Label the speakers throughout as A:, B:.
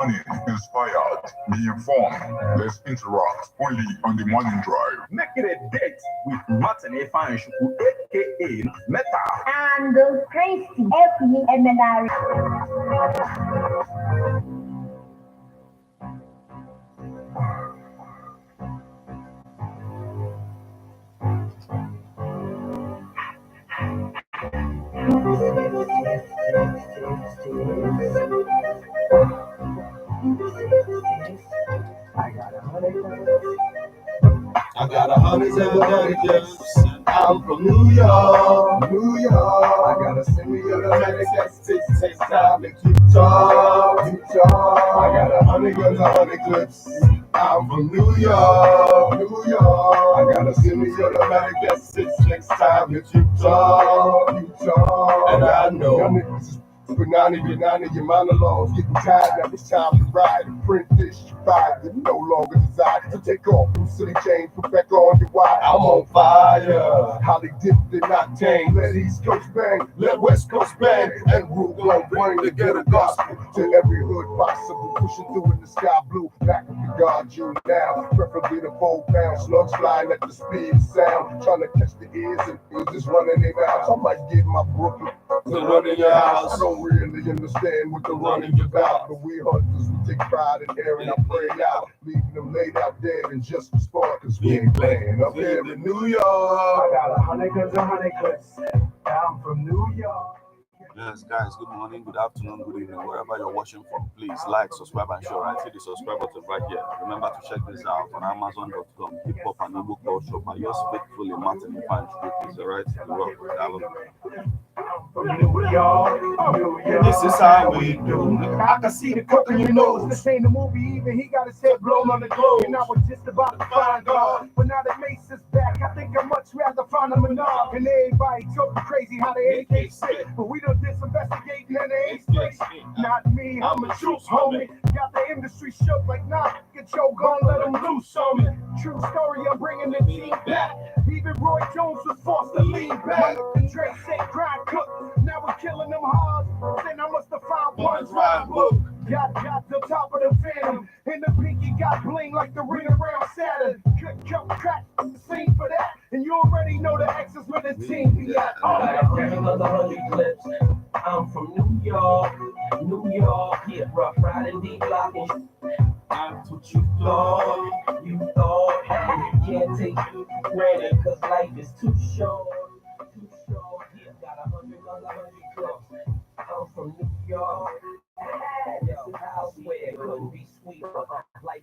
A: Money inspired, be informed, let's interact only on the morning drive.
B: Make it a date with Martin Efan Shuku, aka Meta.
C: And Christy F.E. Eminary.
D: I got 100 clips. I'm from New York, New York. I gotta send me your automatic takes time to keep talk. I got 100 clips. I'm from New York, New York. I gotta send me your automatic takes time to keep talk. And I know. Banana, your monologues getting tired. Now it's time to ride and print this. You ride, you no longer desire to take off from silly chains, put back on your wire. I'm on fire. How they dipped and not tame. Let East Coast bang, let West Coast bang, and rule on bring the ghetto gospel to every hood possible. Pushing through in the sky blue, back of the guard you now. Preferably the 4 pound slugs flying at the speed of sound, trying to catch the ears and just running their mouths. I might get my Brooklyn to run in your house. I don't really understand what the running's about, but we hunters, we take pride in airing our prey out, leaving them laid out dead and just respond, cause we ain't playing up here in New York. I got 100 guns, 100 clips. I'm from New York.
E: Yes, guys, good morning, good afternoon, good evening, wherever you're watching from. Please like, subscribe, and share. Right, see the subscribe button right here. Remember to check this out on Amazon.com. Hip Hop and Igbo Culture by yours faithfully, Martin Efan Shuku. Alright, the rock,
D: New York. This is how we do. I can see the cook in your nose. This ain't a movie, even he got his head blown on the globe. And I was just about to find God, but now that Mace is back, I think I'd much rather find a Menard. And everybody talking crazy how they AK sit, but we don't disinvestigating and they ain't straight. Not me, I'm a truth homie. Got the industry shook like nah. Get your gun, let them loose on me. True story, I'm bringing the team back. Even Roy Jones was forced to lean back. Dre said grind cook. Now we're killing them hard. Then I must have found one rhyme book. Got the top of the Phantom. And the pinky got bling like the ring around Saturn. Crack the scene for that. And you already know the X is where the team be at.
F: I got another 100 clips. I'm from New York, New York. Yeah, rough riding, deep blocking. That's what you thought. You can't take it for granted, cause life is too short. Yeah, got 100 clips. I'm from New York. Yo, houseware couldn't be sweeter. Life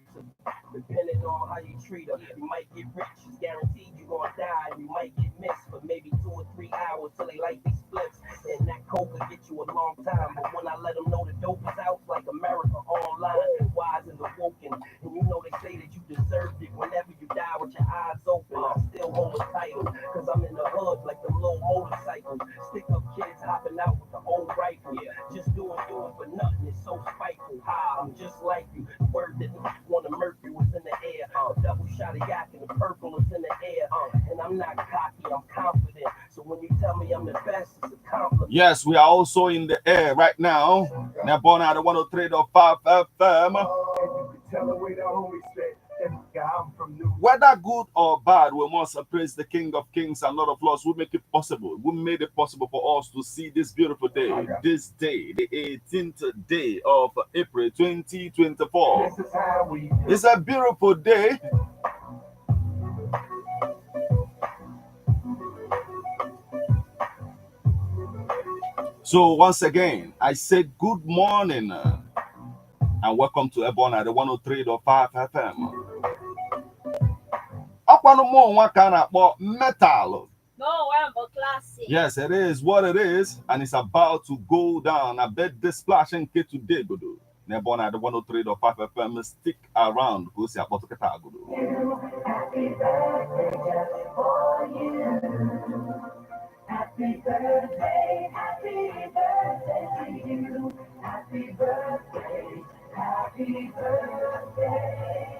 F: depending on how you treat her. You might get rich, it's guaranteed you gonna die. You might get missed for maybe 2 or 3 hours till they light these flips. And that coke will get you a long time. But when I let them know the dope is out, like America Online, wise and awoken. And you know they say that you deserved it whenever you die with your eyes open. I still hold a title, cause I'm in the hood like them little motorcycles. Stick up kids hopping out with the old rifle. Just do it for nothing, it's so spiteful. I'm just like you. The word that want to mercury was in the air. A double shot of yak and the purple is in the air. And I'm not cocky, I'm confident. So when you tell me I'm the best, it's a compliment.
E: Yes, we are also in the air right now. Now, born out of 103.5 FM. Whether good or bad, we must praise the King of Kings and Lord of Lords who make it possible. Who made it possible for us to see this beautiful day. This day, the 18th day of April 2024. It's a beautiful day. So once again, I say good morning and welcome to Ebon at the 103.5 FM. Metal.
G: No, I'm a classic.
E: Yes, it is what it is, and it's about to go down. I bet this splash and get today, go do. Nebon at the 103.5 FM. Stick around. Go see about to get out.
D: Happy birthday for you. Happy birthday, happy birthday to you. Happy birthday, happy birthday.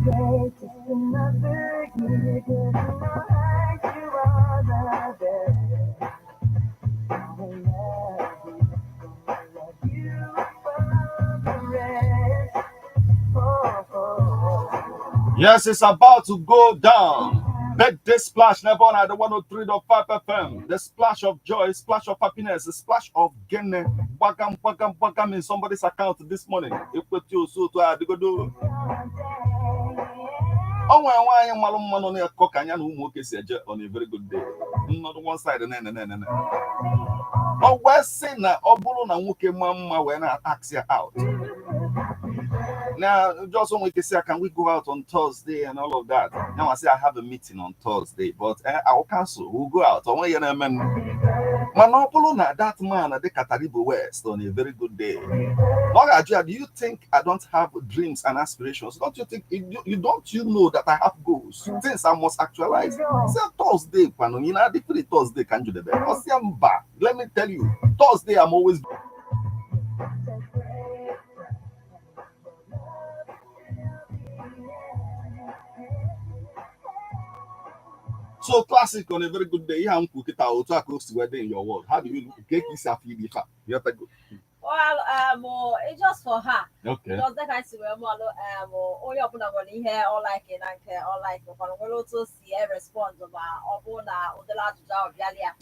D: Just another year
E: Yes, it's about to go down. Birthday splash, never on the 103.5 FM. The splash of joy, splash of happiness, the splash of gene, wagam in somebody's account this morning. You put you so to do. Oh, why am I on a cock and on a very good day? Not one side and then. Oh, we're saying that Obolo and Wuke Mama when I ask you out. Now, just when we can say, can we go out on Thursday and all of that? Now I say I have a meeting on Thursday, but I will cancel. We'll go out. I you know, man. Manopolo na that man at the Cataribo West on a very good day. Lord Ajia, do you think I don't have dreams and aspirations? Don't you think you know that I have goals? Things I must actualize. Say Thursday, you know, the Thursday can do the best. Let me tell you, Thursday I'm always. So classic on a very good day. You have to get out to wedding in your world. How do you get this happy? You have to go.
G: Well, it's just for her.
E: Okay.
G: Because that I see all your put on here, or like it, or like we'll also see a response of our own the large job.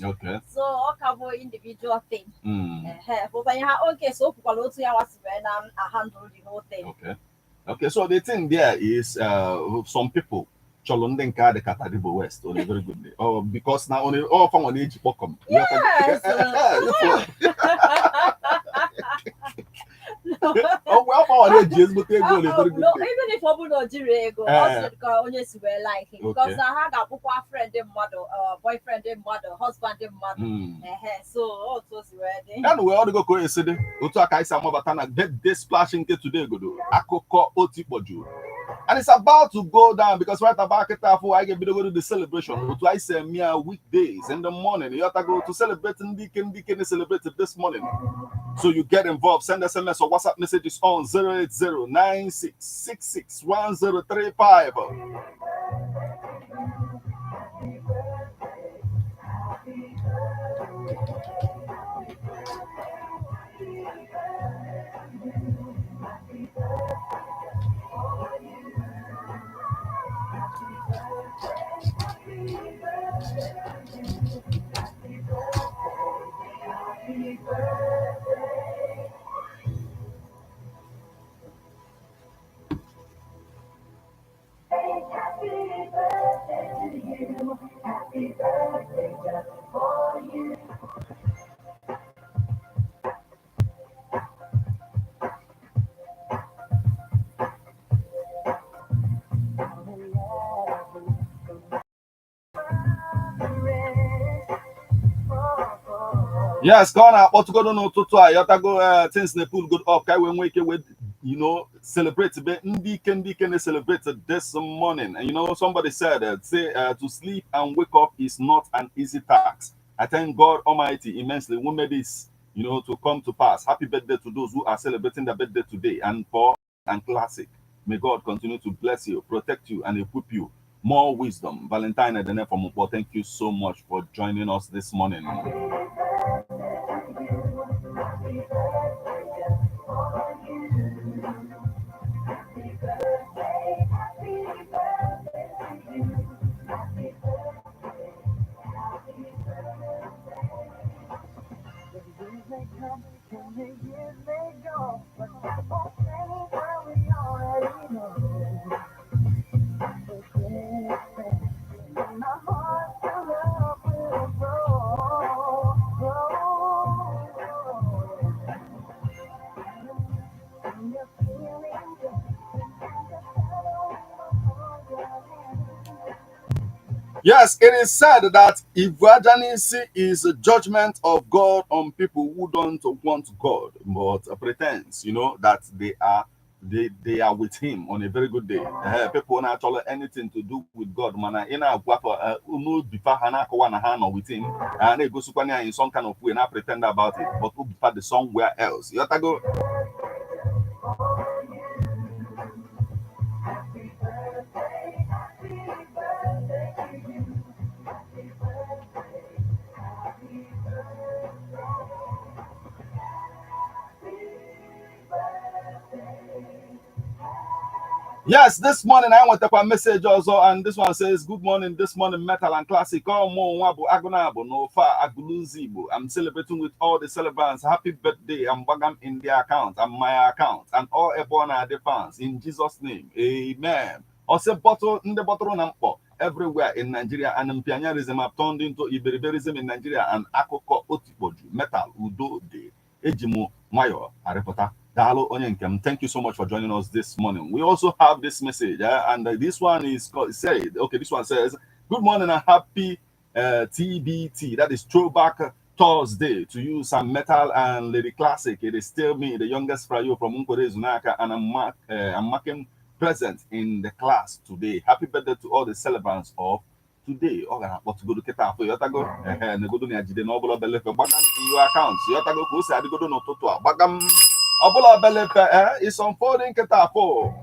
E: Okay.
G: So all cover individual thing. Okay, so for also was when I handle the whole thing.
E: Okay. Okay, so the thing there is some people Cholondenka the Cataribo West on a very good day. Oh, because now only all from on age welcome.
G: Yes.
E: Oh, well, our ages, but they go a very good
G: no,
E: day.
G: even if I would not go, also because we like him. Because I had a friend and mother, boyfriend and mother, husband and mother. So also wedding.
E: And we all go coincide. Utaka is a Mobatana birthday splashing today. Go do Akoko Otipoju. And it's about to go down because right about it, I get to go to the celebration. But I say mere weekdays in the morning. You have to go to celebrate and Deacon celebrated this morning. So you get involved. Send SMS or WhatsApp messages on 080-9666-1035. Yes, gonna but go no to I have go things they pull good up. Kai when wake with celebrate Deacon celebrated this morning. And somebody said to sleep and wake up is not an easy task. I thank God Almighty immensely who made this to come to pass. Happy birthday to those who are celebrating their birthday today and for and classic. May God continue to bless you, protect you, and equip you. More wisdom. Valentine and the from Upo, thank you so much for joining us this morning. Yes, it is said that evangelism is a judgment of God on people who don't want God, but pretends, that they are with Him on a very good day. People not actually anything to do with God, man. With Him, and they go in some kind of way and I pretend about it, but who be the somewhere else. You have to go. Yes, this morning I want to a message also, and this one says, "Good morning, this morning metal and classic. I'm celebrating with all the celebrants. Happy birthday, I'm Bagam in their account and my account, and all Ebona fans in Jesus' name, amen." Also, bottle in the bottle everywhere in Nigeria, and Mpianyarism have turned into Iberiberism in Nigeria, and Akoko Otiboju, metal, Udo de Ejimu Mayo, Arepota. Thank you so much for joining us this morning. We also have this message, and this one is called, this one says, "Good morning and happy TBT, that is Throwback Thursday, to you some metal and lady classic. It is still me, the youngest Frayo from Unkore Zunaka, and I'm marking present in the class today. Happy birthday to all the celebrants of today." But to go to Keta for Yotago, and go to Niajide Noble Bele for Bagam in your accounts. Yotago, who said, "Go to Nototua Bagam." Obola Belepe is unfolding Ketapo.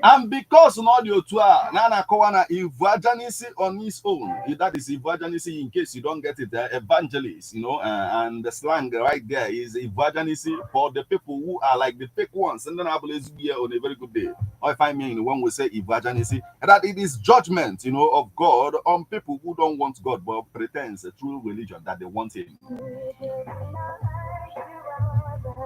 E: And because on audio tour, Nana Kowana Ivajanisi on his own. That is Ivajanisi, in case you don't get it, evangelist, and the slang right there is Ivajanisi for the people who are like the fake ones. And then I believe here on a very good day. Or if I mean when we say Ivajanisi, that it is judgment, of God on people who don't want God but pretends a true religion that they want him.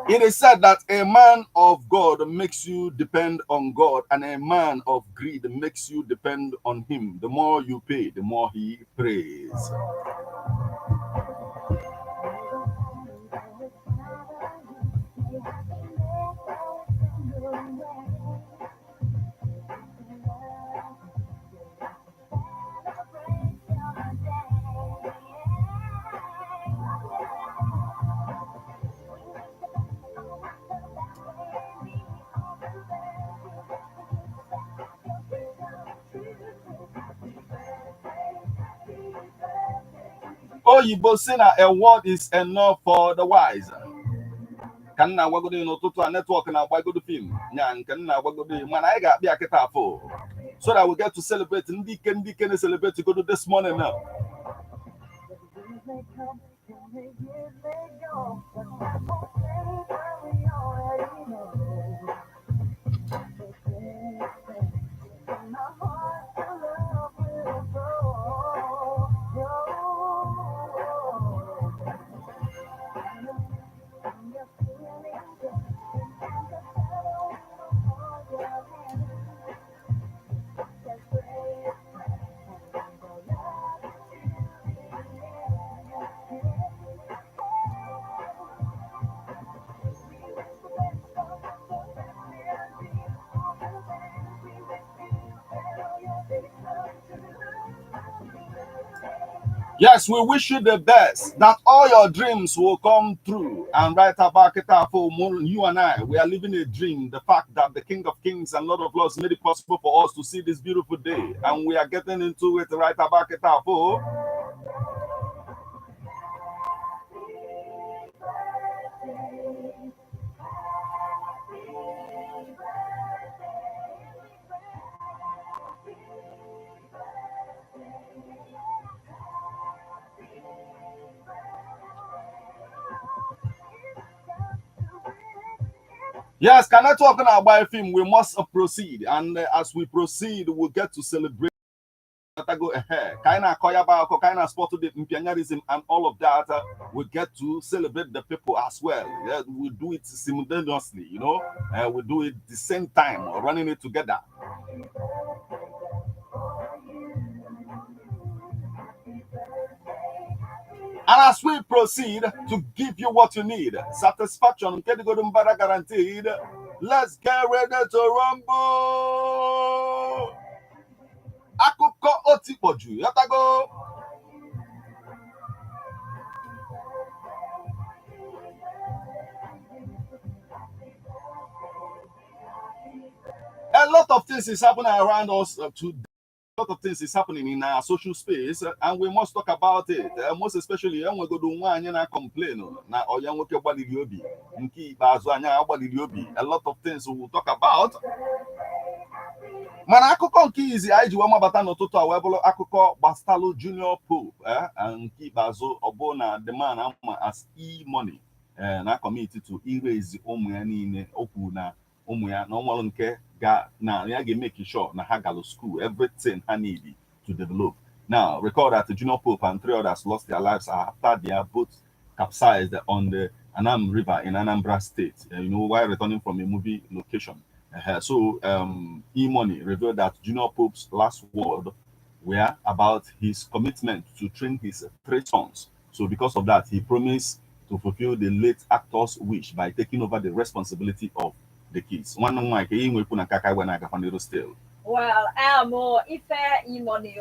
E: It is said that a man of God makes you depend on God, and a man of greed makes you depend on him. The more you pay, the more he prays. Oyibo say na a word is enough for the wise. Can na wago no to network na wago film. Nyan can na wago man I got be aketa for. So that we get to celebrate ndike celebrate to go to this morning now. Yes, we wish you the best, that all your dreams will come true. And right about it, for you and I, we are living a dream. The fact that the King of Kings and Lord of Lords made it possible for us to see this beautiful day. And we are getting into it right about it. Yes, can I talk about film? We must proceed, and as we proceed, we'll get to celebrate. Go ahead, kind of koyaba, kind of sport the Mpianyarism, and all of that. We get to celebrate the people as well. Yeah, we do it simultaneously, we do it the same time, running it together. And as we proceed to give you what you need, satisfaction, guaranteed, let's get ready to rumble. Akoko Otiboju, Yatago. A lot of things is happening around us today. A lot of things is happening in our social space, and we must talk about it. Most especially when we go to one and complain. A lot of things we will talk about. mana akụkọ nke izi anyị ji wee mabata n'ụtụtụ a wee bụrụ akụkọ gbasalụ Junior Pope nke ikpeazụ ọ bụ na the man ama as E-Money na kọmiti to irezi ụmụ ya niile o kwuru na ụmụ ya na ọnwalụ nke na ya ga-emeki sure na ha galụ school everything ha need to develop. Now record that Junior Pope and 3 others lost their lives after their boat capsized on the Anam River in Anambra State, while returning from a movie location. So E-Money revealed that Junior Pope's last word were about his commitment to train his 3 sons. So because of that, he promised to fulfill the late actor's wish by taking over the responsibility of the kids. Well,
G: if E-Money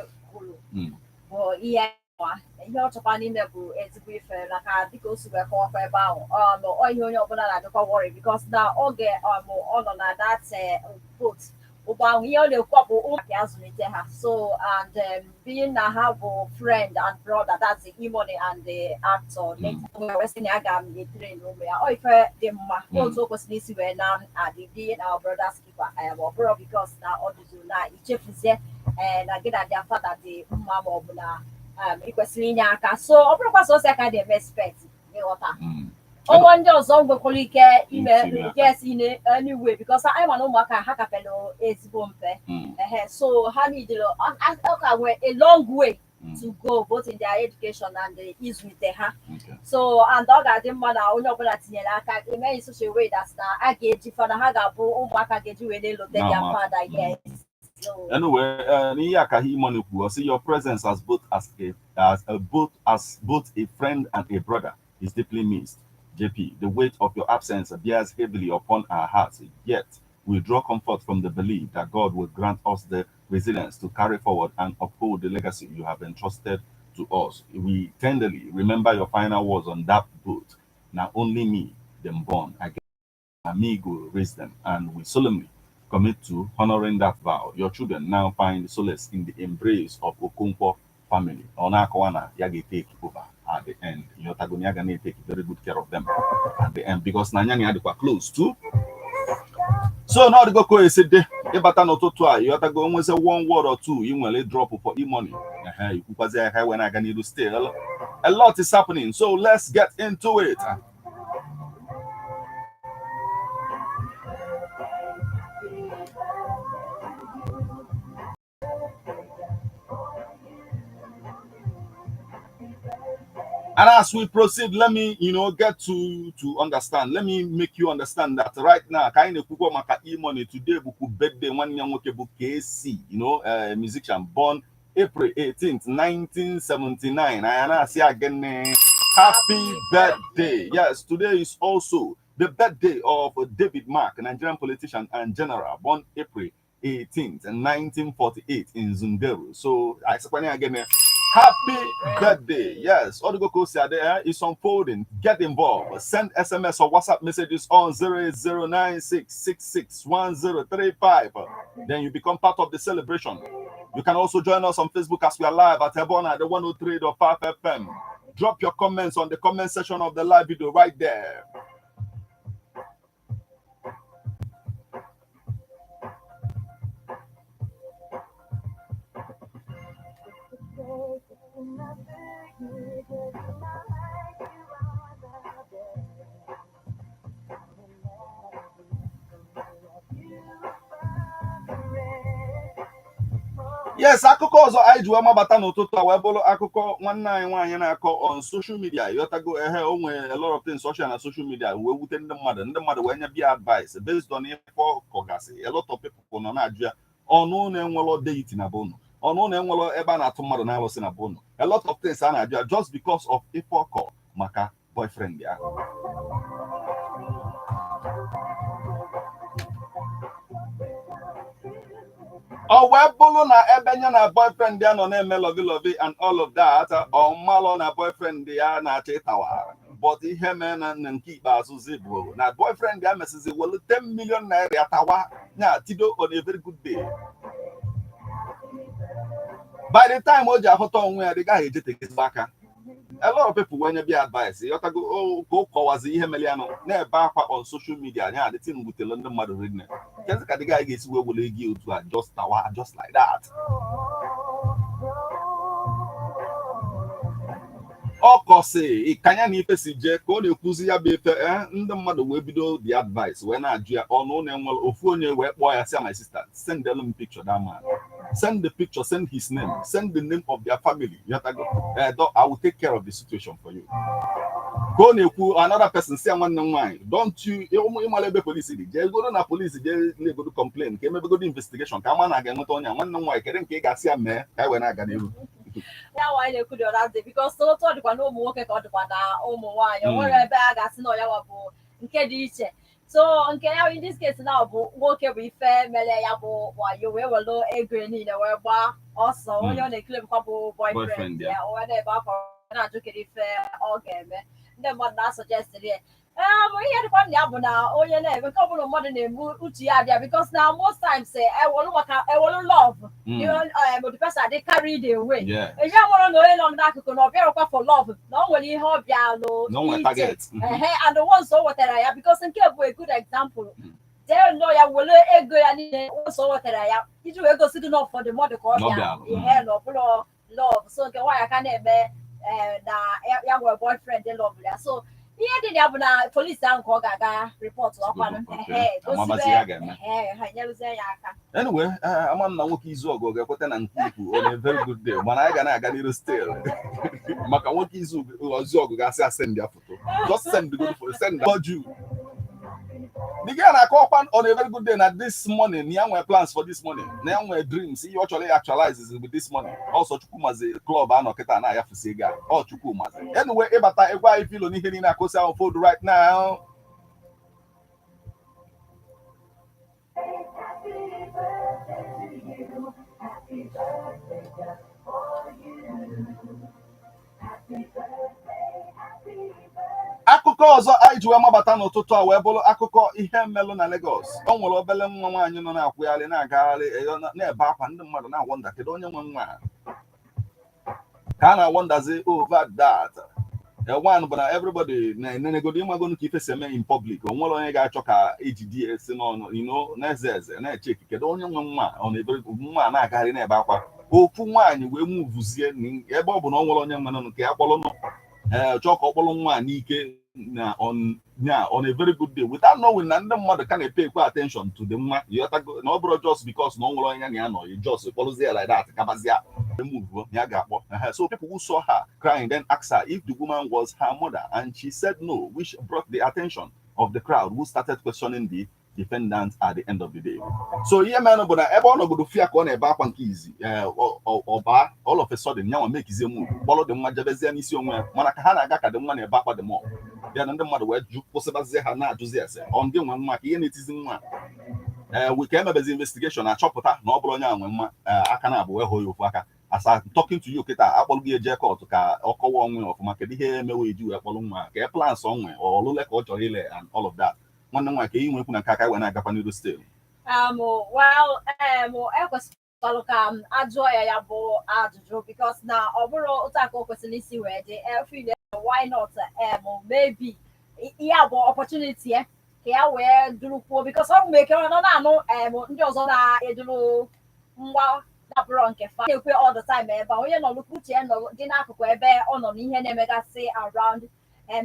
G: ihe ọ chọkwa n'ime bụ ezigbo ife maka dịka o si wee kọwakwa ebe ahụ ihe onye ọbụla na-adịkwa worry because na oge ọ nọ na that boat ụgbọ ahụ ihe ọ na-ekwu bụ ụmụaka azụlite ha so and being na ha bụ friend and brother, that's the E-Money and the actor wesị na aga m train ụmụ ya ife dị mma otu o kwesịrị isi wee na adị being our brother's keeper ọ bụrụ because na ọ dụzuru na ichefuzie na gị na their father dị mma ma ọ bụ na ikwesịrị inye aka so ọ bụrụkwa sọsọ aka dị respect ịghọta ọnwa ndị ọzọ nwekwara ike ime yes in anyway because anyị ma na ụmụaka ha kapelụ ezigbo mfe so ha needed a long way to go both in their education and ịzụlite ha so and ọ ga-adị mma na onye ọbụla tinyere aka eme in such a way that na a ga-eji fana ha ga-abụ ụmụaka ga-eji wee na-elote their father yes.
E: Anyway, E-Money will see your presence as both a friend and a brother is deeply missed. JP, the weight of your absence bears heavily upon our hearts. Yet we draw comfort from the belief that God will grant us the resilience to carry forward and uphold the legacy you have entrusted to us. We tenderly remember your final words on that boat. Now only me, them born again, amigo raised them, and we solemnly commit to honoring that vow. Your children now find solace in the embrace of Okonkwo family. Onakawana Yagi take over at the end. Your Tagoniagane take very good care of them at the end because Nanyani had close to. So now the Goko is said, Ebatano Totua, you have to go almost 1 word or 2. You will drop for E-Money. When I can do still. A lot is happening. So let's get into it. And as we proceed, let me, get to understand. Let me make you understand that right now, kind of maka E-Money today, buku birthday one young buku KC, a musician born April 18th, 1979. I see again, happy birthday. Yes, today is also the birthday of David Mark, a Nigerian politician and general, born April 18th, 1948 in Zungeru. So I explain again. Happy birthday. Yes, Odogoko there is unfolding. Get involved. Send SMS or WhatsApp messages on 08096661035. Then you become part of the celebration. You can also join us on Facebook as we are live at Ebona, the 103.5 FM. Drop your comments on the comment section of the live video right there. Yes, akụkọ ọzọ anyị ji wee mabata n'ụtụtụ a wee bụrụ akụkọ nwanne anyị nwaanyị na-akọ on social media. Yotago o nwere a lot of things social na social media wee wute ndị mmadụ wee nye bịa advice based on ife ọkọgasị. A lot of people nọ na-ajụ ya ọnụ na-enwelọ deity na bono, ọnụ na-enwelọ ebe a na-atụ mmadụ na-alụsị na bono. A lot of things a na-ajụ ya just because of ife ọkọ maka boyfriend ya. Oh, wee bụrụ na ebe nya na boyfriend ya nọ na-eme lovey and all of that, ọ malụ na boyfriend ya na-achọ ịtawa. But ihe mee na nke ikpeazụ zibụ na boyfriend ya mesizi welu 10 million naira ya tawa nya tido on a very good day. By the time o ji ahụta onwe ya, the guy ejeteghị aka. a lot of people when you be advice, you have to go, oh, go cause the Hemeliano, never back on social media. Yeah, the thing with the London mother reading. Just the guy gets where will you to adjust tower just like that. Okose, ikanya ni pesi je ko ne kuzi ya be fe ndị mmadụ wee bido the advice when na aju ya ọnụ na enwere ofu onye wee kpọọ ya say my sister send them picture that man, send the picture, send his name, send the name of their family. You have to go, I will take care of the situation for you. Go ne ku another person say one nwanyi, don't you imalebe police je go na police je le go complain ke maybe go do investigation ka ma na ga nweta onye nwanne nwanyi kere nke ga sia me ka we na aga n'iru.
G: Yeah, why they could do that because so to the no more work out na ụmụ nwanyị nwere ebe a ga-asị na ya bụ nke dị iche. So nke ya in this case now bụ nwoke bụ ife mere ya bụ wayo wee were ego niile wee gba ọsọ onye ọ na-claim kwa bụ boyfriend ya o wee ebe akọ na-ajụ kedu ife ọ ga-eme. Ndị mmadụ na-suggest ya ihe dịkwa na ya bụ na onye na-eme nke ọbụla mmadụ na-ebu uche ya abịa because na most times ewolu love the person they carried away. Eji amụrụ na onye nọ n'akụkụ na ọ bịarụkwa for love na ọ nwere ihe ọ bịalụ and the ones o wetara ya because nke bụ a good example. They know ya were ego ya niile o wetara ya iji wee gosi gị na ụfọdụ mmadụ ka ọ bịa ihe na ọbụla love so nke nwaanyị ka na-eme na ya nwere boyfriend dị love ya so ihe dị ya bụ na polisi ahụ ka ọ ga-aga report ọkwanụ ha nyerụzie ya aka.
E: Anyway, ama m na nwoke izu ọgụ ga-ekweta na nke ikwu on a very good day mana anyị ga na-aga n'iru still maka nwoke izu ọgụ ga-asị asend ya foto just send the good for send you. The guy na call on a very good day na this morning ya nwere plans for this morning na ya nwere dreams he actually actualizes with this morning also Chukwumazi club anọ kịta na ya fusi ga ọ Chukwumazi. Anyway ịbata egwu anyị filo n'ihe niile akosi ahụ fold right now. Akụkọ ọzọ anyị ji wee mabata n'ụtụtụ a wee bụrụ akụkọ ihe mmelụ na Lagos. O nwere obele nwa nwaanyị nọ na-akwụgharị na-agagharị na-ebe akwa ndị mmadụ na-awọnda kedu onye nwe nwa ka a na-awọndazi over that. One bụ na everybody na-enegodi ịmagonu ka ife si eme in public o nwere onye ga-achọ ka ejidi esi n'ọnụ na-eze eze na-echeki kedu onye nwe nwa ọ na-ebe nwa na-agagharị na-ebe akwa ofu nwaanyị wee muvuzie ebe ọ bụ na ọ nwere onye nwe nọ nke ya kpọrọ chọọ ka ọ kpọrọ nwa n'ike na on a very good day without knowing na ndị mmadụ ka na-pay attention to the nwa na ọ bụrụ just because na ọ nwere onye na ya nọ you just kpọrọzie like that kabazia move ya ga-akpọ. So people who saw her crying then asked her if the woman was her mother and she said no, which brought the attention of the crowd who started questioning the defendant at the end of the day. So ihe mere bụ na ebe ọ nọgodo fia ka ọ na-ebe akwa nke izi ọba all of a sudden ya nwa make ize move kpọrọ dị nwa jebezie n'isi onwe mana ka ha na-aga ka dị nwa na-ebe akwa dị mọ ya na ndị mmadụ wee kwụsịbazie ha na-ajụzi ese ọ ndị nwe nwa ka ihe na-etizi nwa ka emebezi investigation achọpụta na ọ bụrụ onye a nwe nwa aka na-abụ wee hụ ya ofu aka as I'm talking to you kịta akpọrọ gị eje kọtụ ka ọ kọwa onwe ọfụma kedu ihe emewe eji wee kpọrọ nwa ka plans onwe ọlụle ka ọ chọrọ ile and all of that. Nwanne nwa ka inwe ekwu na nke aka wee na-agakwa n'iru still.
G: Ekwesịrị ka ajụọ ya bụ ajụjụ because na ọ bụrụ otu aka o kwesịrị isi wee dị feel why not maybe ya bụ opportunity ka ya wee durukwuo because ọ bụ ekere nọ na-anụ ndị ọzọ na-eduru nwa napụrụ nke fa na-ekwe all the time ebe onye nọ n'ukwu uche nọ dị n'akụkụ ebe ọ nọ n'ihe na-emegasị around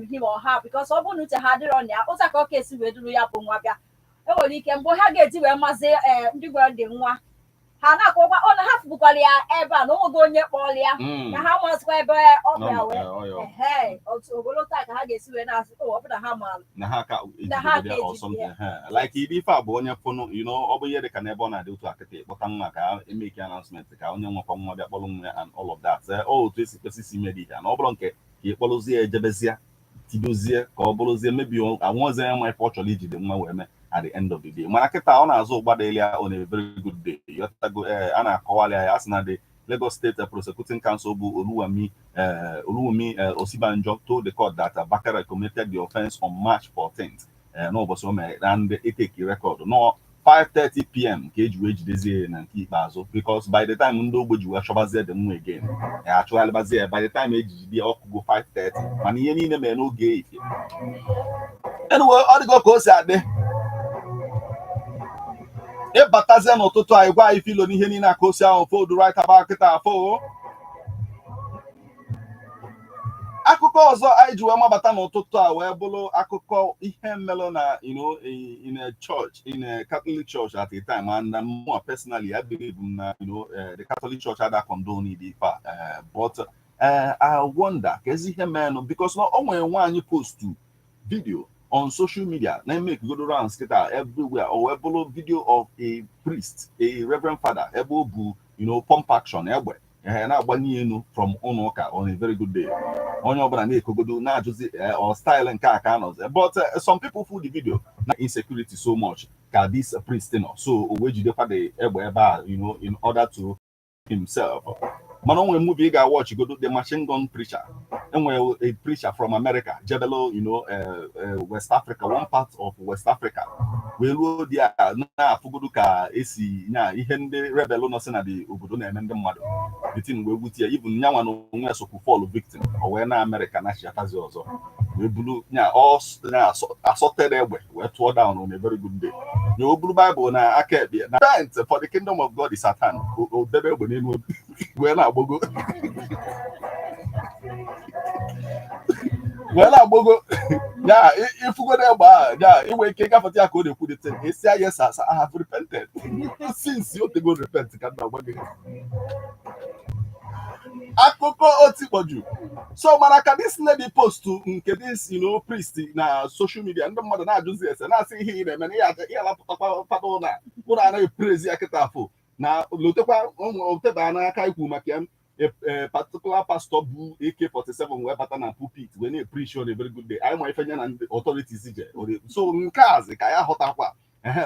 G: him or her because ọ bụrụ na uche ha dịrọ na ya ụzọ ka ọ ka-esi wee duru ya bụ nwa bịa enwere ike mgbe ha ga-eji wee mazi ndị gwara dị nwa ha na-akọkwa ọ na ha fụbukwara ya ebe a na onwego onye kpọrọ ya na ha mazikwa ebe ọ bịa wee otu ogolo taa ka ha ga-esi wee na-asị ọ bụ na ha maara
E: na ha ka like ife a bụ onye fụnụ ọ bụ ihe dị ka n'ebe ọ na-adị otu akịta kpọta nwa ka emeke announcement ka onye nwekwa nwa bịa kpọrọ nwa and all of that otu esi kwesị isi ime dị ya na ọ bụrụ nke ka ị kpọrọzie ejebezie tidozie ka ọ bụrụzie mebi anwụzie ya ma ife ọ chọrọ ijide nwa wee mee at the end of the day. Mana kịta ọ na-azụ ụgbada ya on a very good day. A na-akọwali ya asị na the Lagos State Prosecuting Council bụ Oluwumi Osibanjo told the court that Bakare committed the offense on March 14th. N'ụbọchị o mere and it take record. No 5:30 p.m. ka eji wee jidezie na nke ikpeazụ because by the time ndị ogbe ji wee chọbazie the nwa again achụghalịbazie by the time ejijide ọkụgo 5:30 mana ihe niile mere n'oge ifie. Anyway, ọ dịgo ka o si adị ịbatazie n'ụtụtụ anyị gwa anyị filo n'ihe niile aka osi ahụ fold right about kịta afọ. Akụkọ ọzọ anyị ji wee mabata n'ụtụtụ a wee bụrụ akụkọ ihe melụ na in a church, in a Catholic church at the time, and more personally I believe na the Catholic church had that condone it, but I wonder kezi ihe menụ because na o nwere nwaanyị post video on social media na make go rounds everywhere or wee bụrụ video of a priest, a reverend father ebe o bu pump action egbe na-agbanye elu from ụlọ ụka on a very good day. Onye ọbụla na-ekogodo na-ajụzi or style nke a ka anọzi. But some people fool the video na insecurity so much ka this priest so o wee jidekwa the egbe ebe a in order to himself. Mana onwe movie ị ga-watch godo the machine gun preacher. Enwere a preacher from America jebelo West Africa, one part of West Africa wee ruo dị a na-afụgodo ka esi nya ihe ndị rebel nọ si na the obodo na-eme ndị mmadụ bitin wee gwute ya even nyanwa na onwe sokwu fall victim o wee na America na chiatazi ọzọ wee bulu nya asọted egbe wee tụọ down on a very good day. O bulu Bible na aka ekpe na repent for the kingdom of God is at hand. O debe egbe n'elu wee na-agbogo ya ifugodo egbe a ya inwe ike gafeta ya ka ọ na-ekwudete esi yes as I have repented since you go repent ka na gbagị akụkọ otikpoju. So mana ka this lady post nke this priest na social media ndị mmadụ na-ajụzi ese na-asị ihe ị na-eme na ihe alapụtakwa fada ụlọ anaghị praise ya kịta afọ na lotekwa oteba n'aka ikwu maka ya a particular pastor bu AK-47 wee bata na pulpit wee na-preach on a very good day. Anyị ma ife nya na authorities ije so nke azi ka ya ghọtakwa.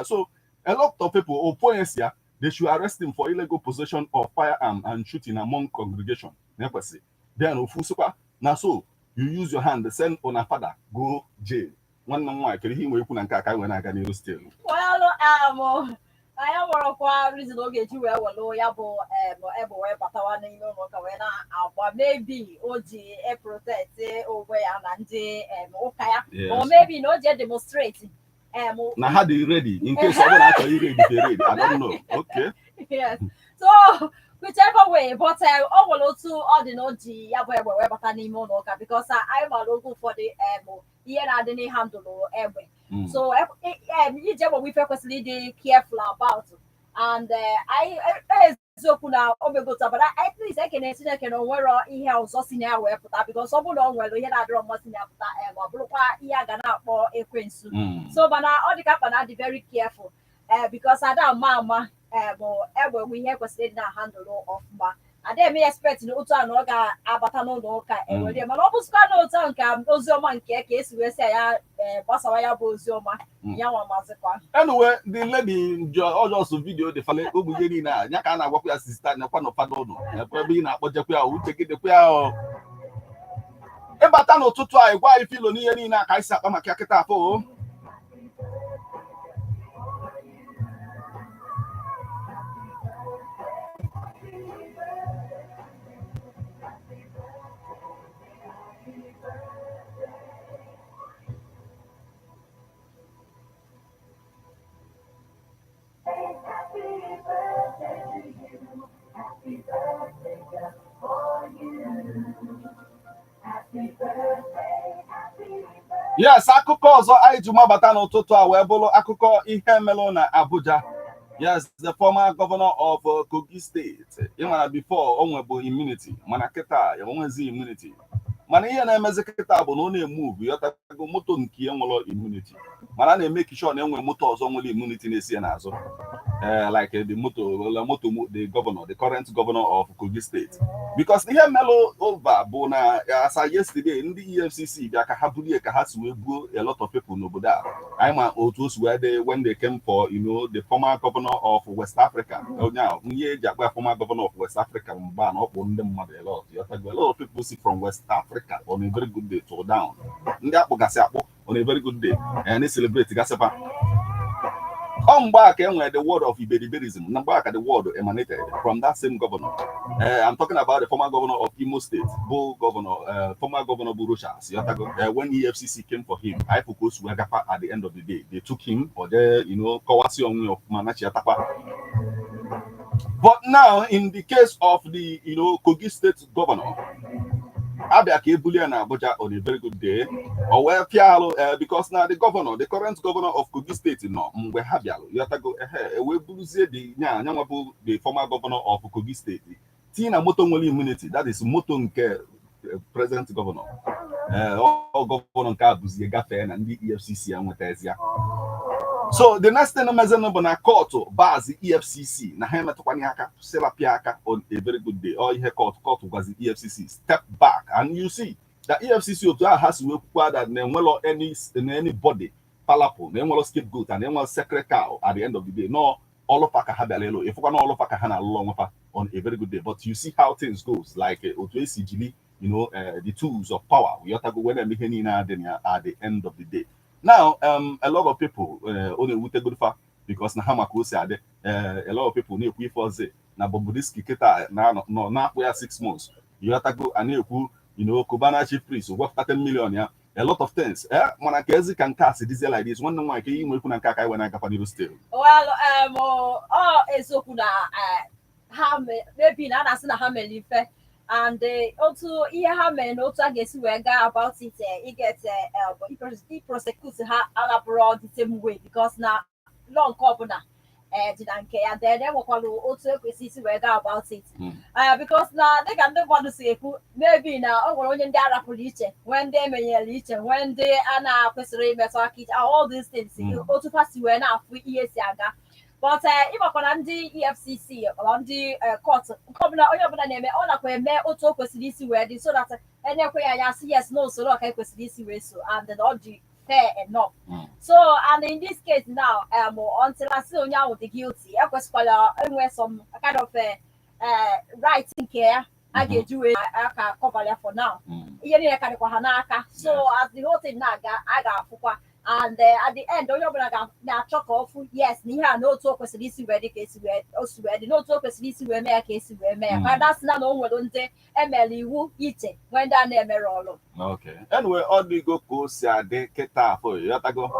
E: So a lot of people opponents ya they should arrest him for illegal possession of firearm and shooting among congregation. Nekwesi then ofusikwa na so you use your hand send on a father go jail. Nwanne m nwaanyị kere ihe nwee ikwu na nke aka wee na-aga n'iru still.
G: I am reason oge ji wee welu ya bụ ebe wee batawa n'ime ụlọ ụka wee na-agba maybe o ji protect onwe ya na ndị ụka ya or maybe na o ji demonstrate
E: na ha dị ready in case ọ bụla achọrọ ire ready. I don't know. Okay.
G: Yes. So whichever way, but ọ nwere otu ọ dị na o ji ya bụ egbe wee bata n'ime ụlọ ụka because anyị mara oge ụfọdụ ihe na-adị n'handụlụ egbe. So ije bụ ife kwesịrị ịdị careful about and eziokwu na omegota but at least ekene Chineke na onwere ihe ọzọ si na ya wee pụta because ọ bụrụ na ọ nwere ihe na-adịrọ mmasị na ya pụta ma bụrụkwa ihe a ga na-akpọ ekwensu. So mana ọ dị ka mkpa na dị very careful because ada ama bụ egbe bụ ihe kwesịrị ịdị na handụlụ ọfụma. Adịghị m expect na otu a na ọ ga-abata n'ụlọ ụka ewere mana ọ bụzikwa na otu nke oziọma nke ka esi wee si ya gbasawa ya bụ oziọma ya nwa mazịkwa.
E: Anyway, the lady just video the fale ogbuge niile a nya ka a na-agwakwa ya sista nyekwa n'ụfọdụ ụlọ ebe ị na-akpọjekwa ya uche gị dekwa ya ịbata n'ụtụtụ anyị gwa anyị filo n'ihe niile a ka anyị si akpa maka kịta afọ. Yes, akụkọ ọzọ anyị ji mabata n'ụtụtụ a wee bụrụ akụkọ ihe melụ na Abuja. Yes, the former governor of Kogi State. Ịmara before o nwebụ immunity mana kịta ya onwezi immunity. Mana ihe na-emezi kịta bụ na ọ na-emove yọtago moto nke ya nwere immunity mana na-eme sure na enwere moto ọzọ nwere immunity na-esi n'azụ. Like the governor, the current governor of Kogi State. Because ihe melụ over bụ na as yesterday ndị EFCC bịa ka ha bulie ka ha si wee gbuo a lot of people n'obodo a. Anyị ma otu o si wee dị when they came for the former governor of West Africa. Onye eji akpa former governor of West Africa mgba na ọkpụ ndị mmadụ a lot. A lot of people see from West Africa on a very good day to down. Ndị akpụ gasị akpụ on a very good day and they celebrate gasịpa. On back and where the word of Iberiberism, back at the word emanated from that same governor. I'm talking about the former governor of Imo State, former governor Burushas. When EFCC came for him, I proposed Wagapa at the end of the day. They took him or the Kawasi of Manachi Atapa. But now, in the case of the Kogi State governor, Abia Kebulia and Abuja on a very good day, or where Pialo, because now the current governor of Kogi State, Mwe Habialo, you have to go the former governor of Kogi State, Tina Moton immunity, that is Moton present governor. All governor Kabuzi, Gafen, and the EFCC and Wetezia. So the next thing na court bars the EFCC na hema tokwaniaka sela piaka on a very good day. Or here court was the EFCC step back and you see the EFCC has to require that anybody palapo, no scapegoat and no sacred cow at the end of the day. No all of Aka Habalelo. If we can all of Aka Hana long on a very good day. But you see how things goes like Otwe the tools of power. We have to go when at the end of the day. Now, a lot of people only would take good far because Nahamako said a lot of people need to for say na Bobudiski Keta now we are 6 months. You have to go and Kubana chief priest worth 10 million. Yeah, a lot of things. Monakezi can cast this like this. One more can you when I got still.
G: Well, Ezokuna maybe not as a hammer. And also, I guess we got about it. He gets he prosecutes her abroad the same way because now long couple didn't care. Then they will also see we got about it. Because now they can do want to say maybe now when they are police, when they may reach, when they are now all these things. Also, pass you enough with ESAGA. But if I can the EFCC on the court, come now, you name it, all of them may also question ready so that any way I see yes, no, so like I question this and the logic fair enough. So, and in this case now, until I see now the guilty, I was some kind of writing care. I get you a cover for now. So, as the whole thing now, I got and at the end, now talk off. Yes, Niha no talk was this ready case where also ready no talk was this where may case where may. But that's not no one day Emily who eat it when that never all.
E: Okay. Anyway, all the go say de keta for you. You go.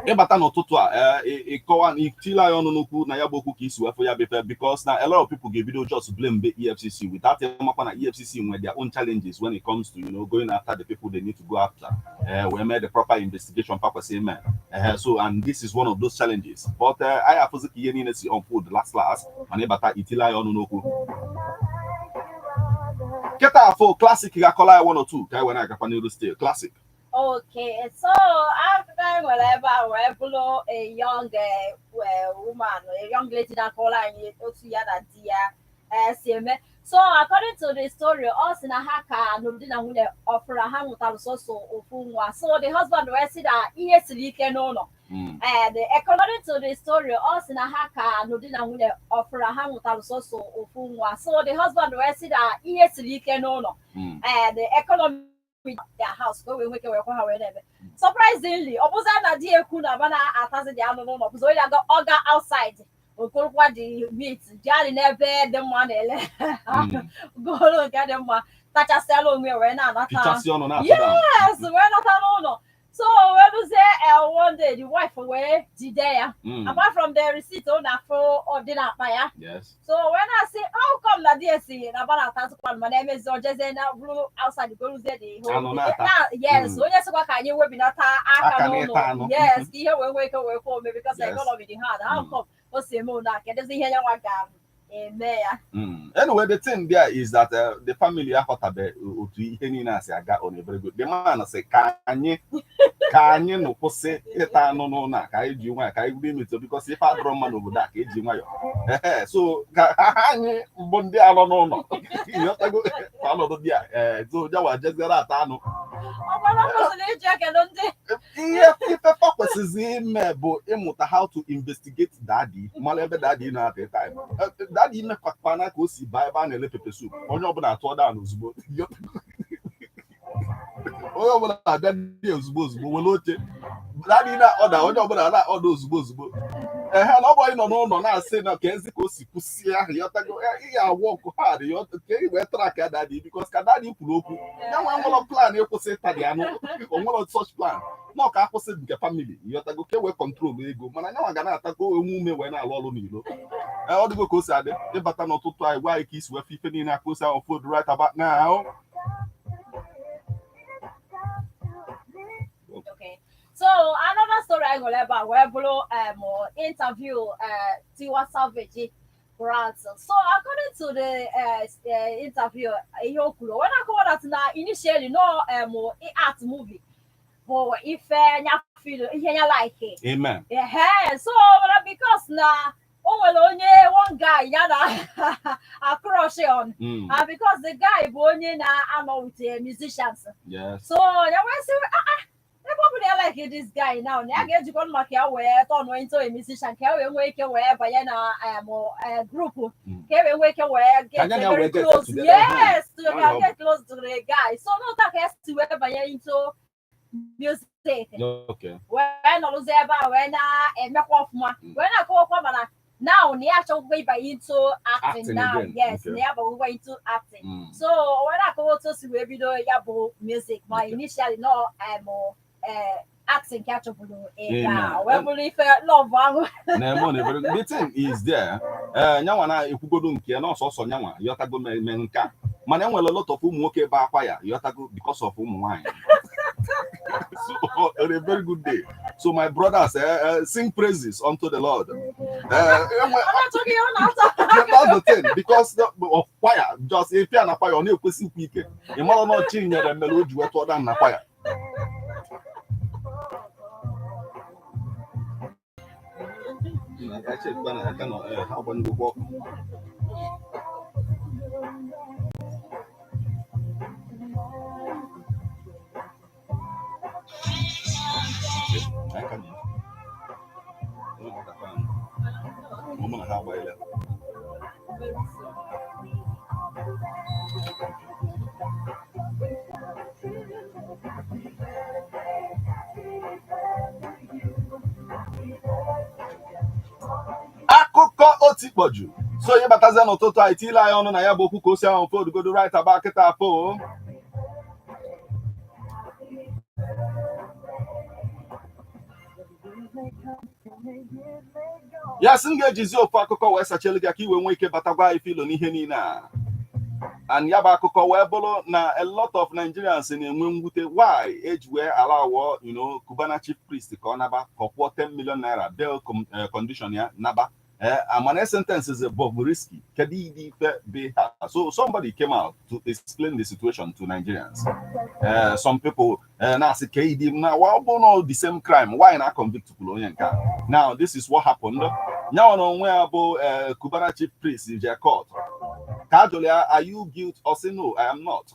E: Ebata no tutwa ikowa itila yono nuku na yaboku kisu for ya befe because now a lot of people give video just to blame the EFCC without them upon EFCC with their own challenges when it comes to going after the people they need to go after. We made the proper investigation purpose man. So and this is one of those challenges. But I have to see on food last and ebata itila yono nuku. Keta for classic Gakola 1 or 2 kai when I got stay classic.
G: Okay, so after whenever I follow a young woman, a young lady that call her so according to the story, us in a haka no didn't offer a hand with also so the husband was said that he is leaking no. And according to the story, us in a haka no didn't offer a hand with also so the husband was said that he is leaking no. And the economy their house go we surprisingly opposite dear kuna bana atazi the ano no so ya got oga outside okorwa the meat jali never the money go look at them tacha sell me we na not yes we not no so when you say one day the wife away there apart from the receipt on for or dinner fire
E: yes
G: so when I say how come that they see about that my name is just blue outside the go there yes so yes what can you we be not yes here we wake up for me because I got over the hard how come what's the moon that can see here one
E: anyway, the thing there is that the family are hot about on a very good. The man say, can you no pose no na kai juma kai be me because if I draw man over that juma so bonde alo no you have to go follow there so that was just that no if a purpose is him but how to investigate daddy malebe daddy na at the time daddy me kwakwana ko si Bible na le pepper soup onye obuna to down ozugbo onye obuna daddy ozugbo weloche Daddy na order onye ọbụla na order ozugbo ha na ọbụ nọ n'ụlọ na-asị na ka ezi ka o si kwụsị ahụ yọtago ya work hard ka i wee track ya daddy because ka daddy kwuru okwu ya nwa nwere plan ịkwụsị tadi anụ o nwere such plan na ọka akwụsị nke family yọtago ka e wee control ego mana nyanwa ga na-atago onwe ume wee na-alụ ọrụ n'ilo ọ dịgo ka o si adị ịbata n'ụtụtụ anyị gwa anyị ka isi wefe ife niile aka osi ahụ food right about now.
G: Okay. So another story I go about where below interview Tiwa Savage Grant. So according to the interview, when I come that now initially no art movie, but if you feel you like it,
E: Amen.
G: Yeah. So because now only one guy yana a crush on, and because the guy only na I'm with the musicians.
E: Yes.
G: So you say probably like this guy now. I get to come back here where turn into a musician. Can we wake where by a group? Can we wake where get very close? Yes, to get close to the guy. So no that has to where by into music.
E: Okay.
G: When I was there, when I make off my when I go up now, they actually way by into acting now.
E: Again.
G: Yes,
E: Okay.
G: they are going into acting. So when I go to see where we do music, my initially no acting catch up with when we leave love one.
E: The thing is there. Nyawa na ekugodo nke na ọsọsọ nyawa yotago me nka. Mana enwere a lot of ụmụ nwoke ba akwa ya yotago because of ụmụ nwanyị. So a very good day. So my brothers sing praises unto the Lord. That's the thing because of choir. Just if you are na choir, you kwesị ikwu ike. Ị mara na chi nyere melody wetu ọda na choir. I check when I cannot how about you walk. I can. I'm gonna have by that. Akụkọ otikpoju so ihe batazie n'ụtụtụ anyị tile anyị ọnụ na ya bụ okwu ka o si ahụ fodugodo right about kịta afọ. Ya sị m ga-ejizi ofu akụkọ wee sachelu gị ka iwe nwee ike batagwa ife ilo n'ihe niile a and ya bụ akụkọ wee bụrụ na a lot of Nigerians na-enwe mwute why eji wee allow Cubana chief priest ka ọ naba ka ọ kwụọ 10 million naira bail condition ya naba amana sentences Bobrisky kedu idi ife be ha. So somebody came out to explain the situation to Nigerians. Some people na say KD now why the same crime why not convict onye nka. Now this is what happened. Now on where about Cubana chief priest in their court. Kajolia, are you guilty or say no? I am not.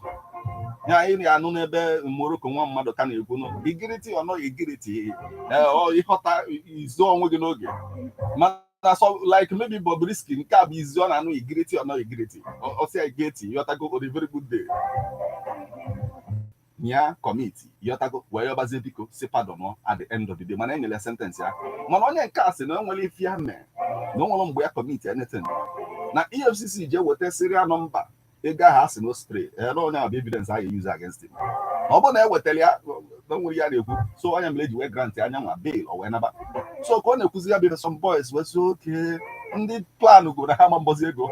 E: Yeah, I know nebe Morocco one mother can you know guilty or not guilty. Or if is done with no. So like maybe Bobrisky cab is on and no guilty or not guilty. Or say guilty, you have to go on a very good day. Yeah, committee. You have to go wherever Zebiko say pardon at the end of the day. Man, any sentence ya. Man, on your case, no one will if you man. No one will committee anything. Now EFCC je wote serial number. A guy has no spray. I don't have evidence I use against him. Obona we tell ya don't worry ya so I am lady we grant anya bail or whenever. So when you kuzi be some boys was okay. Ndi plan go na ha mambozi ego.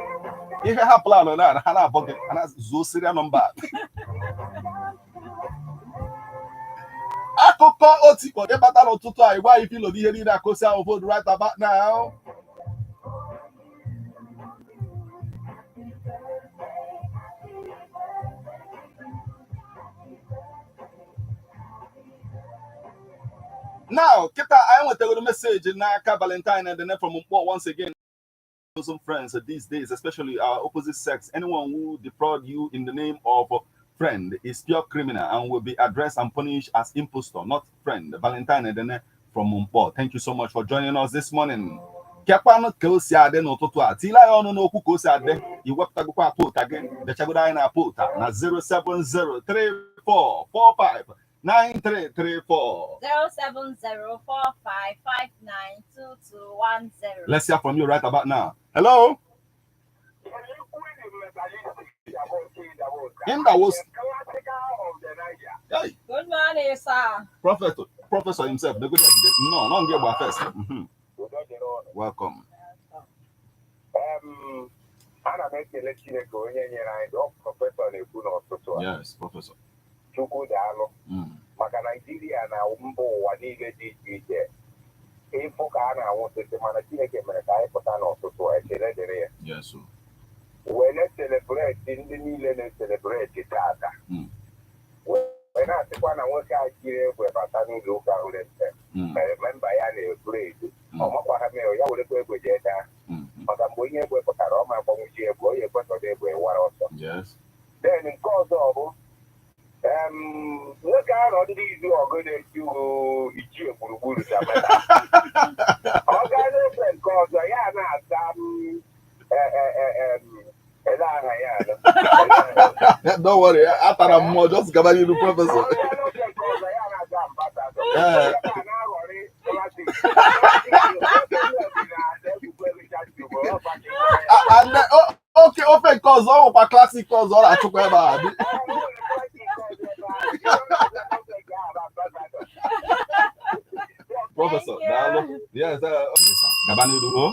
E: If you have plan on that, ha na bucket and zo serial number. Akụkọ otikpo de bata n'ụtụtụ anyị gwa ife ilo ihe niile akosi ahụ vote right about now. Now, Kita, I want to message in Naka Valentine and the name from Mpo once again. Some friends these days, especially our opposite sex, anyone who defraud you in the name of friend is pure criminal and will be addressed and punished as impostor, not friend. Valentine and the name from Mpo. Thank you so much for joining us this morning. Kapano Kosia no Totua. Tila on no Kukosa de, you worked a put again. The Chagodina Puta na 0703445 9334.
G: 07045592210.
E: Let's hear from you right about now. Hello? In that was. Hey.
G: Good morning, sir.
E: Professor himself. No, not get about first. Welcome. Yes, Professor.
H: Maka Nigeria na mba ụwa niile dị iche iche ịfụ ka a na-anwụsịsị mana Chineke mere ka anyị pụta n'ụtụtụ ekele dịrị ya
E: Yes,
H: wee na-celebrate ndị niile na-celebrate taata wee na-asịkwa na nwoke a jiri egbe bata n'ụlọ ụka Urente mere memba ya na-eburu edu ọ makwa ha mere ya werekwa egbe jee daa maka mgbe onye egbe pụtara ọ ma agbanwuchi egbe onye ekwetọrọ egbe wara ọsọ then nke ọzọ bụ nwoke ahụ ndị izu ọgụ na-eti ichie gburugburu ọ gaa n'ofe nke ọzọ ya na-asa ele aha ya
E: don't worry, atara mmụọ just gaba n'iru Professor.
H: n'ofe nke ọzọ ya na-asa ambasadọ na-aghọrị
E: and okay, ofe nke ọzọ ọkwa klasik ọzọ ọ na-achụkwa ebe a. Professor, yes, Gabaniru.
H: Professor,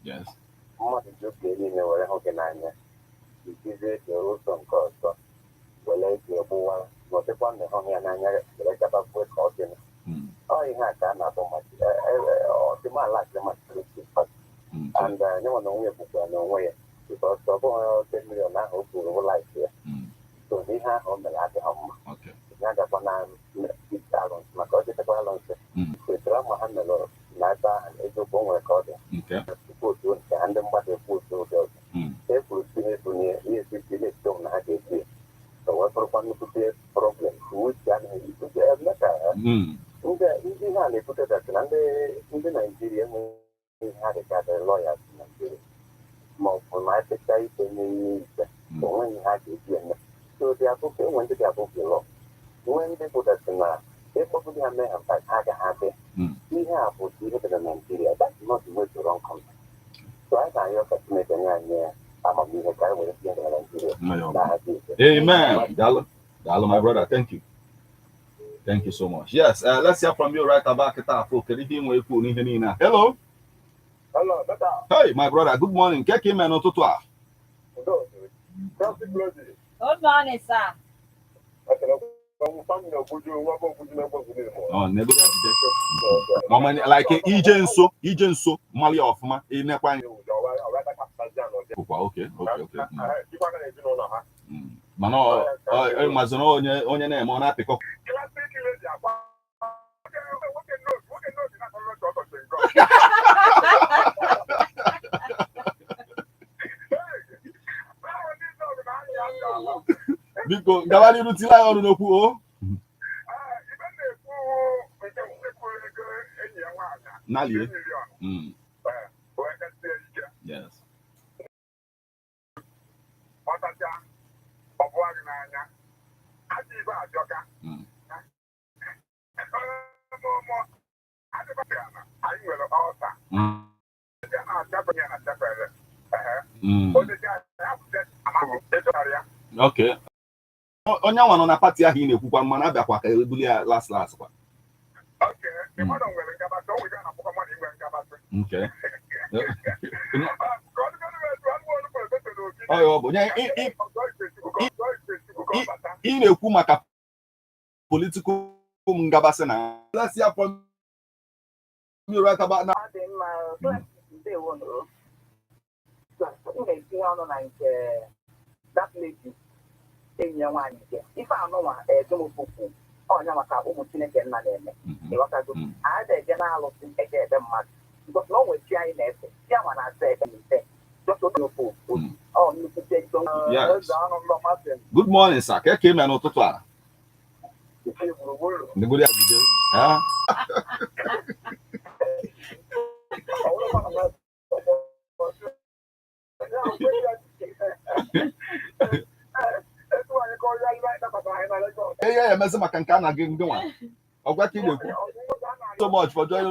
E: yes.
H: and no one away no way because of 10 million now who like here. So they have on the latter home.
E: Okay.
H: Another one big balance. My God, it's a balance. The drama and the Lord, Nata and Edo Bone recording.
E: Okay.
H: Put to and then what they put to those. They put to near yes, it's don't have it. So what for one to be a problem? Which can you put a letter? In the hand, they put it at the Nigeria. Had a lawyer in Nigeria. For my secretary, when you had it, so they are booking when they are booking law. When they put us in they probably have had a habit. We have what we have in Nigeria. That's not the way to wrong country. So I can help us make an idea. I'm a big guy with Nigeria.
E: Amen. Dalo, my brother, thank you. Thank you so much. Yes, let's hear from you right about it. Hello.
H: Hello, better.
E: Hey, my brother, good morning. Keke man ototwa.
G: Good morning, sir.
E: Oh, never did. Like Ije nso, Mali of ma, nekwa. Okay. Mano, mazono onye na emo na piko. Biko, gawani rutila ọrụ n'okwu o. Nalie. Yes. Okay. Onye nwa nọ na pati ahụ ị na-ekwukwa mana abịakwa ka ebuli ya last kwa. Okay. Oh, bụ ị na-ekwu maka political ngabasị na. Let's hear from you right about now.
H: That lady enyi ya nwaanyị nke ife anụnwa ejemopopu ọnya maka ụmụ Chineke nna na-eme ịghọtago anyị na-eje na-alụsị eke ebe mmadụ because na o nwere chi anyị na-efe chi anwa na-asa ebe n'ife
E: Good morning, sir. Keke me n'ụtụtụ a. The good idea. Huh? Yeah, Mr. Makankana getting going. So much for joining.